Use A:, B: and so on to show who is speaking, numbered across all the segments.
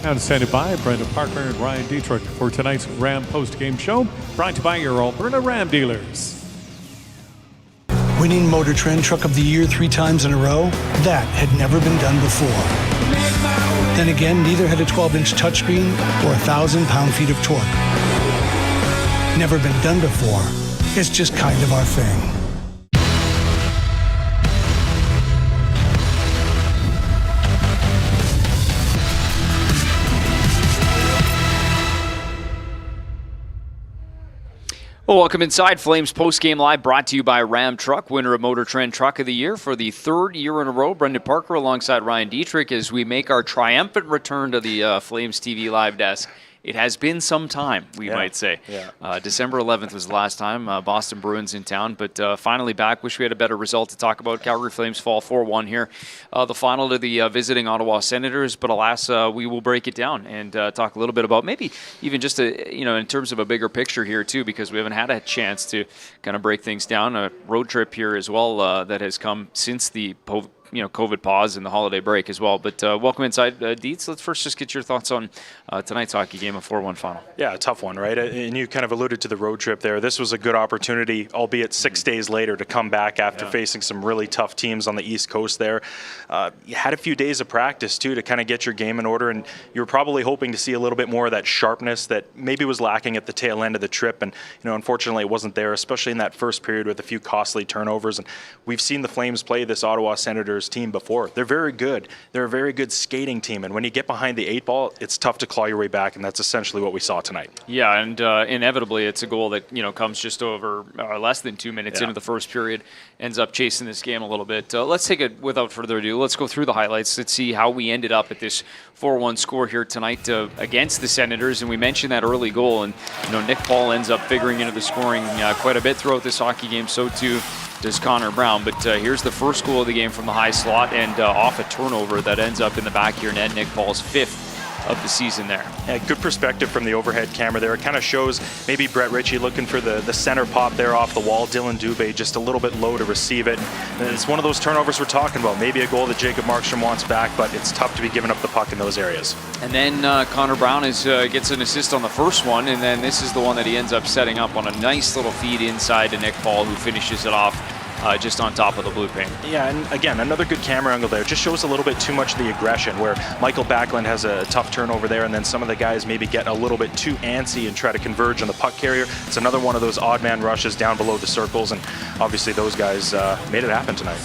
A: Now standing by, Brenda Parker and Ryan Dittrick for tonight's Ram post-game show, brought to you by your Alberta Ram dealers.
B: Winning Motor Trend Truck of the Year 3 times in a row? That had never been done before. Then again, neither had a 12-inch touchscreen or 1,000 pound-feet of torque. Never been done before. It's just kind of our thing.
C: Well, welcome inside Flames Postgame Live, brought to you by Ram Truck, winner of Motor Trend Truck of the Year for the third year in a row. Brendan Parker alongside Ryan Dittrick as we make our triumphant return to the Flames TV live desk. It has been some time, we might say. Yeah. December 11th was the last time. Boston Bruins in town, but finally back. Wish we had a better result to talk about. Calgary Flames fall 4-1 here. The final to the visiting Ottawa Senators, but alas, we will break it down and talk a little bit about maybe even just in terms of a bigger picture here too, because we haven't had a chance to kind of break things down. A road trip here as well that has come since the COVID pause and the holiday break as well. But welcome inside, Dietz. Let's first just get your thoughts on tonight's hockey game, a 4-1 final.
D: Yeah, a tough one, right? And you kind of alluded to the road trip there. This was a good opportunity, albeit 6 days later, to come back after facing some really tough teams on the East Coast there. You had a few days of practice, too, to kind of get your game in order, and you were probably hoping to see a little bit more of that sharpness that maybe was lacking at the tail end of the trip. And, unfortunately, it wasn't there, especially in that first period with a few costly turnovers. And we've seen the Flames play this Ottawa Senators team before. They're very good. They're a very good skating team, and when you get behind the 8 ball, it's tough to claw your way back, and that's essentially what we saw tonight.
C: Yeah, and inevitably it's a goal that comes just over less than 2 minutes into the first period, ends up chasing this game a little bit. Let's take it without further ado. Let's go through the highlights. Let's see how we ended up at this 4-1 score here tonight against the Senators, and we mentioned that early goal, and Nick Paul ends up figuring into the scoring quite a bit throughout this hockey game. So too does Connor Brown. But here's the first goal of the game from the high slot and off a turnover that ends up in the back of your net. Nick Paul's 5th of the season there.
D: Yeah, good perspective from the overhead camera there. It kind of shows maybe Brett Ritchie looking for the center pop there off the wall. Dylan Dubé just a little bit low to receive it. And it's one of those turnovers we're talking about. Maybe a goal that Jacob Markstrom wants back, but it's tough to be giving up the puck in those areas.
C: And then Connor Brown gets an assist on the first one, and then this is the one that he ends up setting up on a nice little feed inside to Nick Paul, who finishes it off just on top of the blue paint.
D: Yeah, and again, another good camera angle there. Just shows a little bit too much of the aggression, where Michael Backlund has a tough turnover there, and then some of the guys maybe get a little bit too antsy and try to converge on the puck carrier. It's another one of those odd man rushes down below the circles, and obviously those guys made it happen tonight.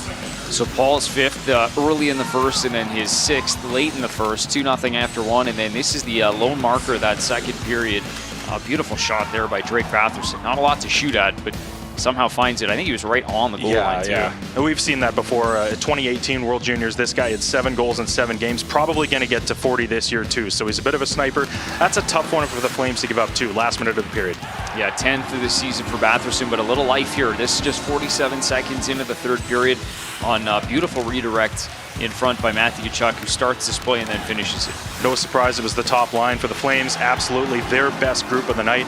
C: So Paul's 5th early in the first, and then his 6th late in the first, 2-0 after one, and then this is the lone marker of that second period. A beautiful shot there by Drake Batherson. Not a lot to shoot at, but somehow finds it. I think he was right on the goal line, too.
D: Yeah, and we've seen that before. 2018 World Juniors, this guy had 7 goals in 7 games. Probably going to get to 40 this year, too. So he's a bit of a sniper. That's a tough one for the Flames to give up, too, last minute of the period.
C: Yeah, 10th of the season for Batherson, but a little life here. This is just 47 seconds into the third period on beautiful redirect in front by Matthew Tkachuk, who starts this play and then finishes it.
D: No surprise, it was the top line for the Flames. Absolutely their best group of the night.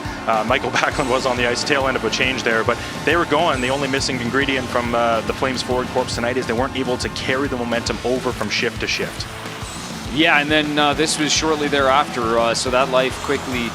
D: Michael Backlund was on the ice, tail end of a change there, but they were going. The only missing ingredient from the Flames forward corps tonight is they weren't able to carry the momentum over from shift to shift.
C: Yeah, and then this was shortly thereafter, so that life quickly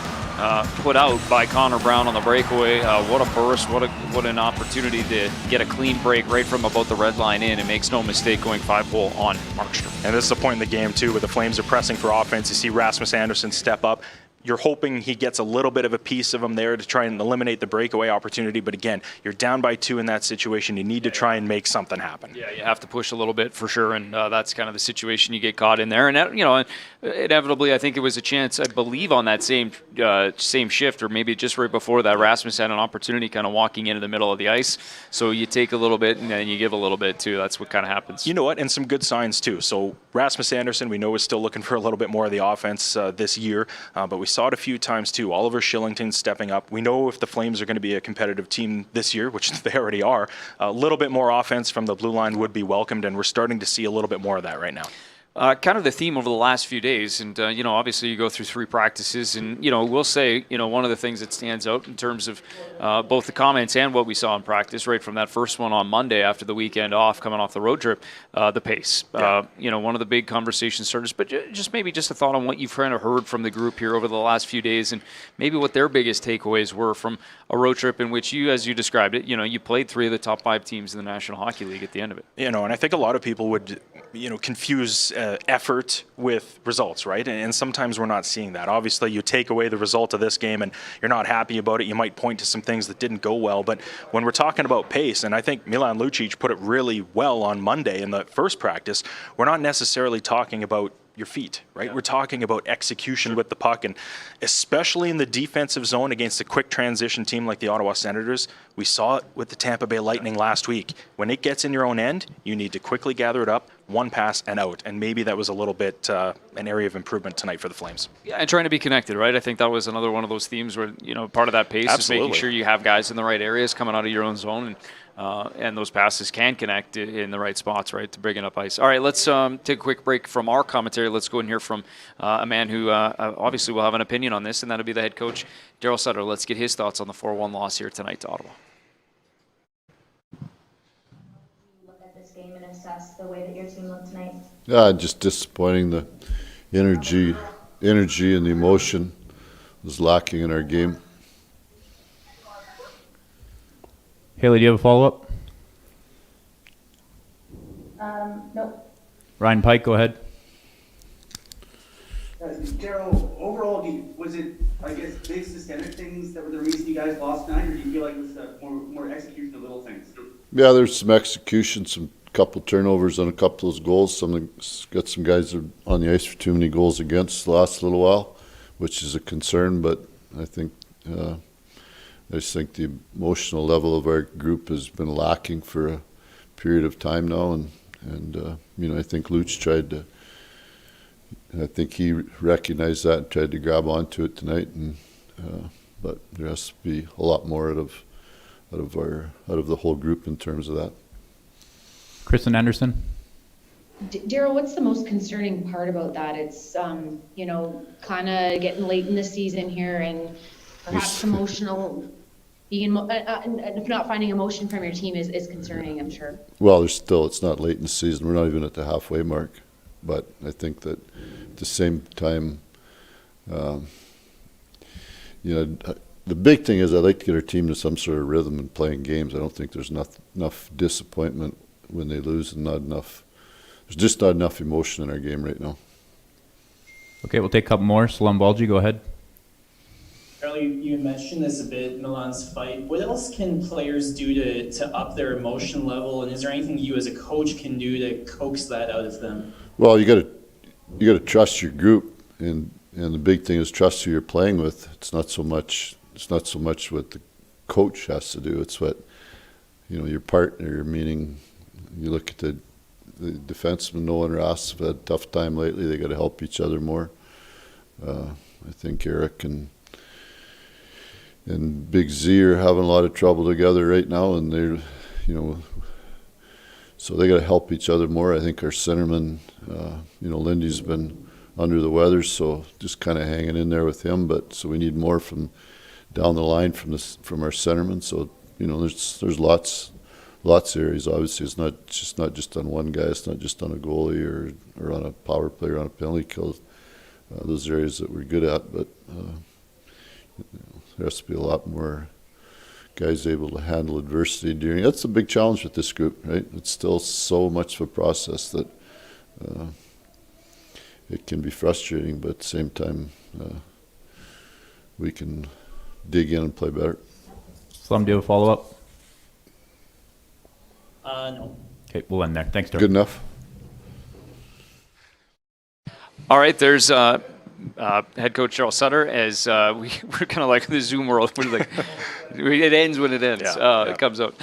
C: put out by Connor Brown on the breakaway. What a burst, what an opportunity to get a clean break right from about the red line in. It makes no mistake going 5-hole on Markstrom.
D: And this is a point in the game, too, where the Flames are pressing for offense. You see Rasmus Andersson step up. You're hoping he gets a little bit of a piece of him there to try and eliminate the breakaway opportunity. But again, you're down by 2 in that situation. You need to try and make something happen.
C: Yeah, you have to push a little bit for sure, and that's kind of the situation you get caught in there. And inevitably, I think it was a chance, I believe, on that same shift, or maybe just right before that, Rasmus had an opportunity kind of walking into the middle of the ice. So you take a little bit and then you give a little bit too. That's what kind of happens.
D: You know what? And some good signs too. So Rasmus Andersson, we know, is still looking for a little bit more of the offense this year, but we saw it a few times too. Oliver Shillington stepping up. We know if the Flames are going to be a competitive team this year, which they already are, a little bit more offense from the blue line would be welcomed, and we're starting to see a little bit more of that right now.
C: Kind of the theme over the last few days, and obviously you go through 3 practices, and we'll say one of the things that stands out in terms of both the comments and what we saw in practice, right from that first one on Monday after the weekend off, coming off the road trip, the pace. Yeah. One of the big conversation starters, but just a thought on what you've kind of heard from the group here over the last few days, and maybe what their biggest takeaways were from a road trip in which you, as you described it, you played 3 of the top 5 teams in the National Hockey League at the end of it. And
D: I think a lot of people would confuse effort with results, right? And sometimes we're not seeing that. Obviously, you take away the result of this game and you're not happy about it. You might point to some things that didn't go well. But when we're talking about pace, and I think Milan Lucic put it really well on Monday in the first practice, we're not necessarily talking about your feet, right? Yeah. We're talking about execution with the puck, and especially in the defensive zone against a quick transition team like the Ottawa Senators. We saw it with the Tampa Bay Lightning last week. When it gets in your own end, you need to quickly gather it up, one pass and out, and maybe that was a little bit an area of improvement tonight for the Flames.
C: Yeah, and trying to be connected, right? I think that was another one of those themes where, part of that pace
D: Absolutely.
C: Is making sure you have guys in the right areas coming out of your own zone, and those passes can connect in the right spots, right, to bring it up ice. All right, let's take a quick break from our commentary. Let's go and hear from a man who obviously will have an opinion on this, and that'll be the head coach, Daryl Sutter. Let's get his thoughts on the 4-1 loss here tonight to Ottawa.
E: Look at this game and assess the way that your team looked tonight.
F: Yeah, just disappointing. The energy and the emotion was lacking in our game.
G: Haley, do you have a follow-up?
E: Nope.
G: Ryan Pike, go ahead.
H: Daryl, overall, was it, I guess, big systemic things that were the reason you guys lost tonight, or do you feel like it was more execution of little things?
F: Yeah, there's some execution, some couple turnovers on a couple of those goals. Got some guys that are on the ice for too many goals against the last little while, which is a concern, but I just think the emotional level of our group has been lacking for a period of time now, and I think Luch tried to. I think he recognized that and tried to grab onto it tonight, but there has to be a lot more out of the whole group in terms of that.
G: Kristen Anderson.
I: Daryl, what's the most concerning part about that? It's kind of getting late in the season here, and perhaps emotional. And if not finding emotion from your team is concerning, I'm sure. Well,
F: it's not late in the season. We're not even at the halfway mark. But I think that at the same time, the big thing is I'd like to get our team to some sort of rhythm in playing games. I don't think there's enough disappointment when they lose, and there's just not enough emotion in our game right now.
G: Okay, we'll take a couple more. Salem Balji, go ahead.
J: Charlie, you mentioned this a bit, Milan's fight. What else can players do to up their emotion level, and is there anything you as a coach can do to coax that out of them? Well,
F: you got to trust your group, and the big thing is trust who you're playing with. It's not so much what the coach has to do. It's what your partner. Meaning, you look at the defensemen. Nolan Ross have had a tough time lately. They got to help each other more. I think Eric and Big Z are having a lot of trouble together right now, and they're, so they got to help each other more. I think our centerman, Lindy's been under the weather, so just kind of hanging in there with him. But so we need more from down the line from our centerman. So there's lots of areas. Obviously, it's not just on one guy. It's not just on a goalie or on a power play or on a penalty kill. Those areas that we're good at, but. There has to be a lot more guys able to handle adversity during. That's a big challenge with this group, right? It's still so much of a process that it can be frustrating, but at the same time, we can dig in and play better.
G: Slum, do you have a follow-up?
J: No.
G: Okay, we'll end there. Thanks, Daryl.
F: Good enough.
C: All right, there's head coach Cheryl Sutter, as we're kind of like in the Zoom world. We're like, it ends when it ends. It comes out.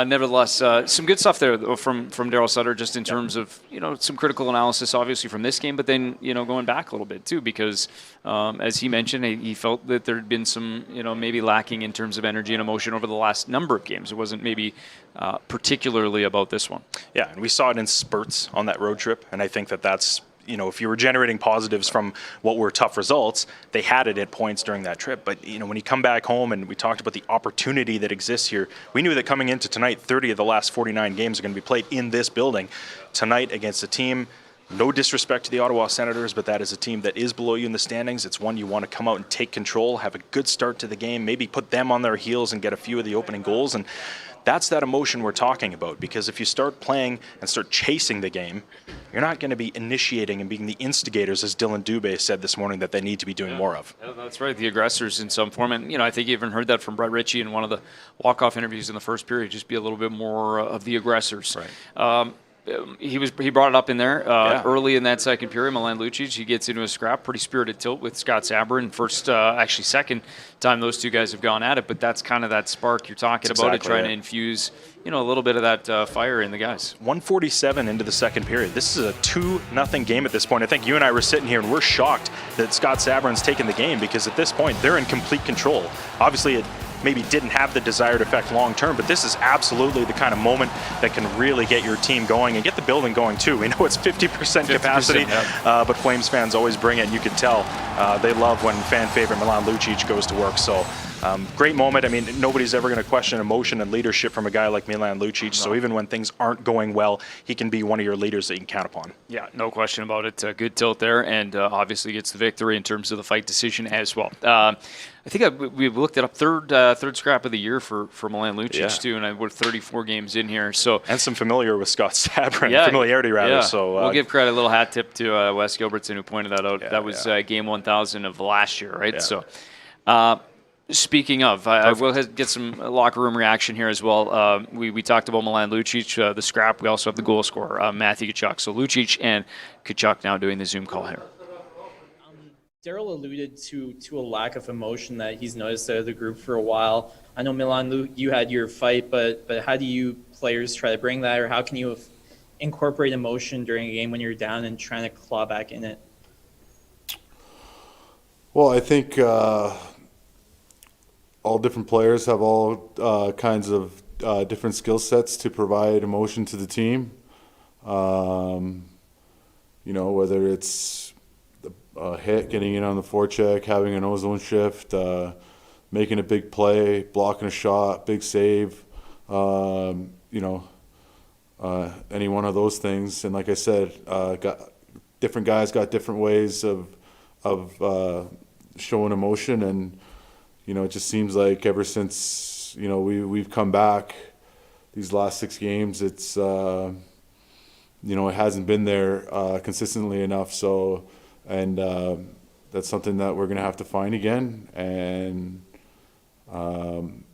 C: Nevertheless, some good stuff there from Daryl Sutter, just in terms of some critical analysis, obviously from this game, but then going back a little bit too, because as he mentioned, he felt that there had been some maybe lacking in terms of energy and emotion over the last number of games. It wasn't maybe particularly about this one.
D: Yeah, and we saw it in spurts on that road trip, and I think that's if you were generating positives from what were tough results, they had it at points during that trip. But, when you come back home, and we talked about the opportunity that exists here, we knew that coming into tonight, 30 of the last 49 games are going to be played in this building. Tonight against a team, no disrespect to the Ottawa Senators, but that is a team that is below you in the standings. It's one you want to come out and take control, have a good start to the game, maybe put them on their heels and get a few of the opening goals. And that's that emotion we're talking about, because if you start playing and start chasing the game, you're not going to be initiating and being the instigators, as Dylan Dubé said this morning, that they need to be doing more of.
C: Yeah, that's right, the aggressors in some form. And, I think you even heard that from Brett Ritchie in one of the walk-off interviews in the first period, just be a little bit more of the aggressors.
D: Right.
C: He brought it up in there early in that second period. Milan Lucic, he gets into a scrap, pretty spirited tilt with Scott Sabourin. Second time those two guys have gone at it, but that's kind of that spark you're talking about, it trying to infuse a little bit of that fire in the guys.
D: 1:47 into the second period. This is a 2-0 game at this point. I think you and I were sitting here and we're shocked that Scott Sabourin's taken the game, because at this point they're in complete control. Obviously it maybe didn't have the desired effect long term, but this is absolutely the kind of moment that can really get your team going and get the building going too. We know it's 50% capacity, but Flames fans always bring it, and you can tell they love when fan favorite Milan Lucic goes to work. So great moment. I mean, nobody's ever going to question emotion and leadership from a guy like Milan Lucic. So even when things aren't going well, he can be one of your leaders that you can count upon.
C: Yeah, no question about it. Good tilt there, and obviously gets the victory in terms of the fight decision as well. I think we looked it up, third scrap of the year for Milan Lucic too, and we're 34 games in here. So
D: and some familiarity with Scott Sabourin, familiarity rather.
C: Yeah.
D: So
C: we'll give credit, a little hat tip to Wes Gilbertson, who pointed that out. That was game 1000 of last year, right?
D: Yeah.
C: So. Speaking of, I will get some locker room reaction here as well. We talked about Milan Lucic, the scrap. We also have the goal scorer, Matthew Tkachuk. So Lucic and Tkachuk now doing the Zoom call here.
J: Daryl alluded to a lack of emotion that he's noticed out of the group for a while. I know, Milan, you had your fight, but how do you players try to bring that, or how can you incorporate emotion during a game when you're down and trying to claw back in it?
K: Well, I think all different players have all kinds of different skill sets to provide emotion to the team. Whether it's a hit, getting in on the forecheck, having an ozone shift, making a big play, blocking a shot, big save, any one of those things. And like I said, different guys got different ways of showing emotion, and it just seems like ever since we've come back these last 6 games, it's it hasn't been there consistently enough. So. And that's something that we're going to have to find again, and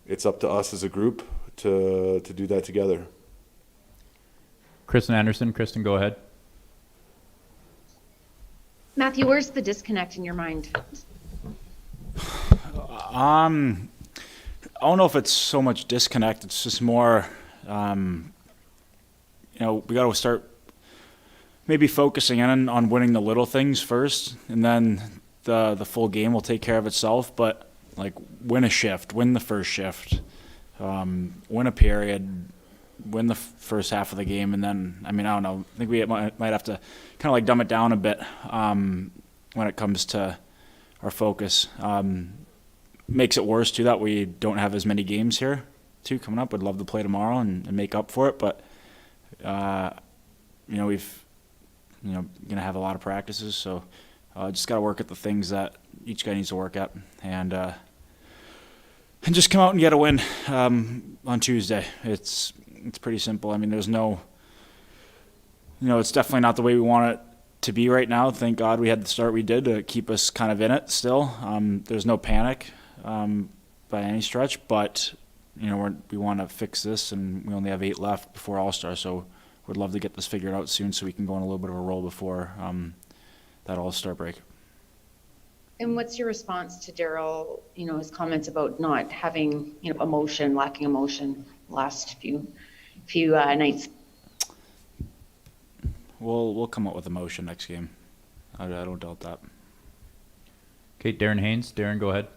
K: it's up to us as a group to do that together.
G: Kristen Anderson. Kristen, go ahead.
I: Matthew, where's the disconnect in your mind?
L: I don't know if it's so much disconnect. It's just more, we got to start maybe focusing in on winning the little things first, and then the full game will take care of itself. But win a shift, win the first shift, win a period, win the first half of the game, and then I don't know. I think we might have to kind of dumb it down a bit when it comes to our focus. Makes it worse too that we don't have as many games here too coming up. Would love to play tomorrow and make up for it, but we've going to have a lot of practices, so just got to work at the things that each guy needs to work at, and just come out and get a win on Tuesday. It's pretty simple. There's no, it's definitely not the way we want it to be right now. Thank God we had the start we did to keep us kind of in it still. There's no panic by any stretch, but we want to fix this, and we only have 8 left before All-Star, so would love to get this figured out soon so we can go on a little bit of a roll before that All-Star break.
I: And what's your response to Daryl, his comments about not having, emotion, lacking emotion last few nights?
L: We'll come up with emotion next game. I don't doubt that.
G: Okay, Darren Haynes. Darren, go ahead.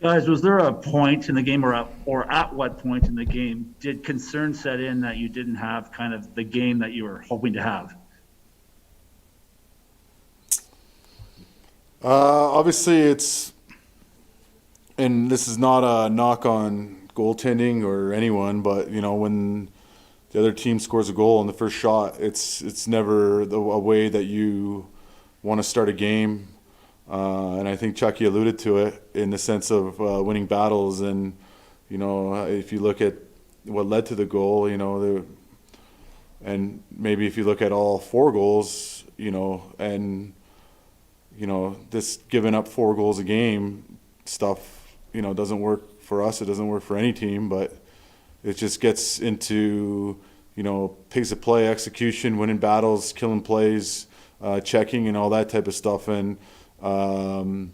M: Guys, was there a point in the game, or at what point in the game did concern set in that you didn't have kind of the game that you were hoping to have?
K: Obviously, and this is not a knock on goaltending or anyone, but when the other team scores a goal on the first shot, it's never a way that you want to start a game. And I think Chucky alluded to it in the sense of winning battles. And, if you look at what led to the goal, and maybe if you look at all 4 goals, and, this giving up 4 goals a game stuff, doesn't work for us. It doesn't work for any team, but it just gets into, pace of play, execution, winning battles, killing plays, checking and all that type of stuff. And, when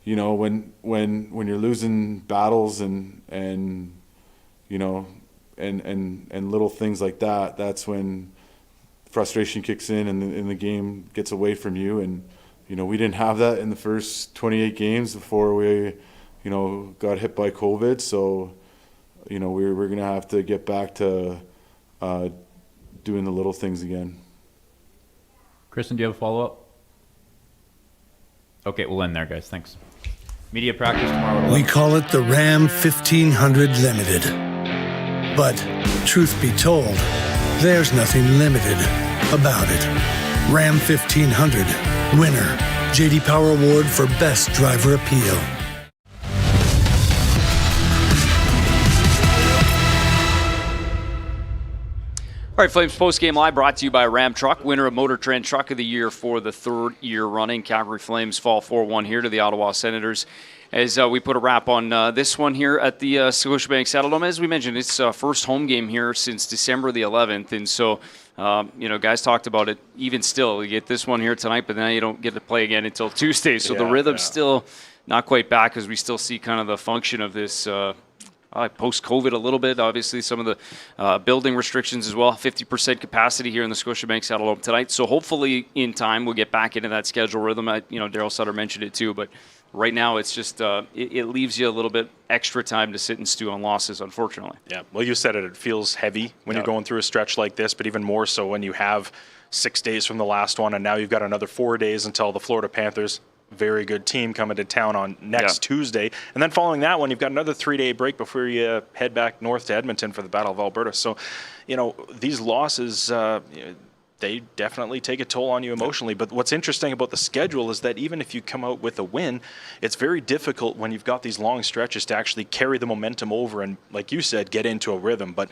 K: you're losing battles and little things like that, that's when frustration kicks in and the game gets away from you. And, we didn't have that in the first 28 games before we, got hit by COVID. So, we're going to have to get back to doing the little things again.
G: Kristen, do you have a follow-up? Okay, we'll end there, guys. Thanks. Media practice tomorrow.
B: We call it the Ram 1500 Limited. But, truth be told, there's nothing limited about it. Ram 1500, winner, J.D. Power Award for Best Driver Appeal.
C: All right, Flames Postgame Live brought to you by Ram Truck, winner of Motor Trend Truck of the Year for the 3rd year running. Calgary Flames fall 4-1 here to the Ottawa Senators. As we put a wrap on this one here at the Scotiabank Saddledome. As we mentioned, it's first home game here since December the 11th. And so, guys talked about it. Even still, you get this one here tonight, but then you don't get to play again until Tuesday. So the rhythm's still not quite back, as we still see kind of the function of this post-COVID a little bit. Obviously, some of the building restrictions as well. 50% capacity here in the Scotiabank Saddledome tonight. So hopefully in time we'll get back into that schedule rhythm. Daryl Sutter mentioned it too, but right now it's just it leaves you a little bit extra time to sit and stew on losses, unfortunately.
D: Yeah, well, you said it. It feels heavy when you're going through a stretch like this, but even more so when you have 6 days from the last one, and now you've got another 4 days until the Florida Panthers, very good team, coming to town on next Tuesday. And then following that one, you've got another 3-day break before you head back north to Edmonton for the Battle of Alberta. So, these losses, they definitely take a toll on you emotionally. But what's interesting about the schedule is that even if you come out with a win, it's very difficult when you've got these long stretches to actually carry the momentum over and, like you said, get into a rhythm. But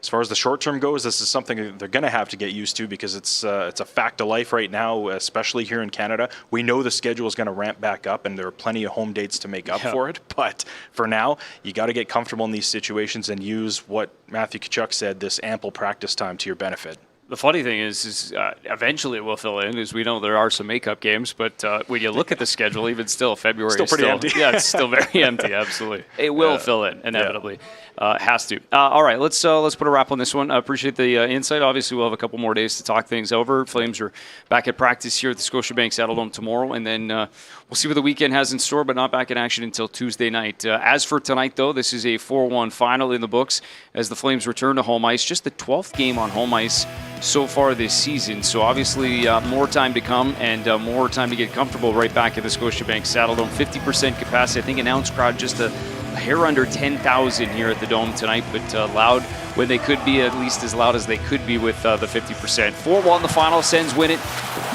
D: as far as the short term goes, this is something they're going to have to get used to, because it's a fact of life right now, especially here in Canada. We know the schedule is going to ramp back up, and there are plenty of home dates to make up for it. But for now, you got to get comfortable in these situations and use what Matthew Tkachuk said, this ample practice time, to your benefit.
C: The funny thing is eventually it will fill in, as we know there are some makeup games, but when you look at the schedule, even still, February
D: still
C: is
D: pretty empty.
C: Yeah, it's still very empty, absolutely. It will fill in, inevitably. Has to. All right, let's put a wrap on this one. I appreciate the insight. Obviously, we'll have a couple more days to talk things over. Flames are back at practice here at the Scotiabank Saddledome tomorrow, and then we'll see what the weekend has in store, but not back in action until Tuesday night. As for tonight, though, this is a 4-1 final in the books as the Flames return to home ice. Just the 12th game on home ice so far this season. So obviously more time to come and more time to get comfortable right back at the Scotiabank Saddledome. 50% capacity. I think announced crowd just a hair under 10,000 here at the Dome tonight, but loud when they could be, at least as loud as they could be with the 50%. 4-1 the final. Sens win it.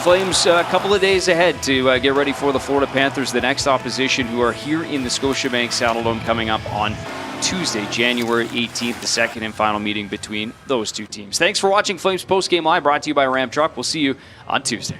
C: Flames a couple of days ahead to get ready for the Florida Panthers, the next opposition, who are here in the Scotiabank Saddledome coming up on Tuesday, January 18th, the second and final meeting between those two teams. Thanks for watching Flames Postgame Live, brought to you by Ram Truck. We'll see you on Tuesday.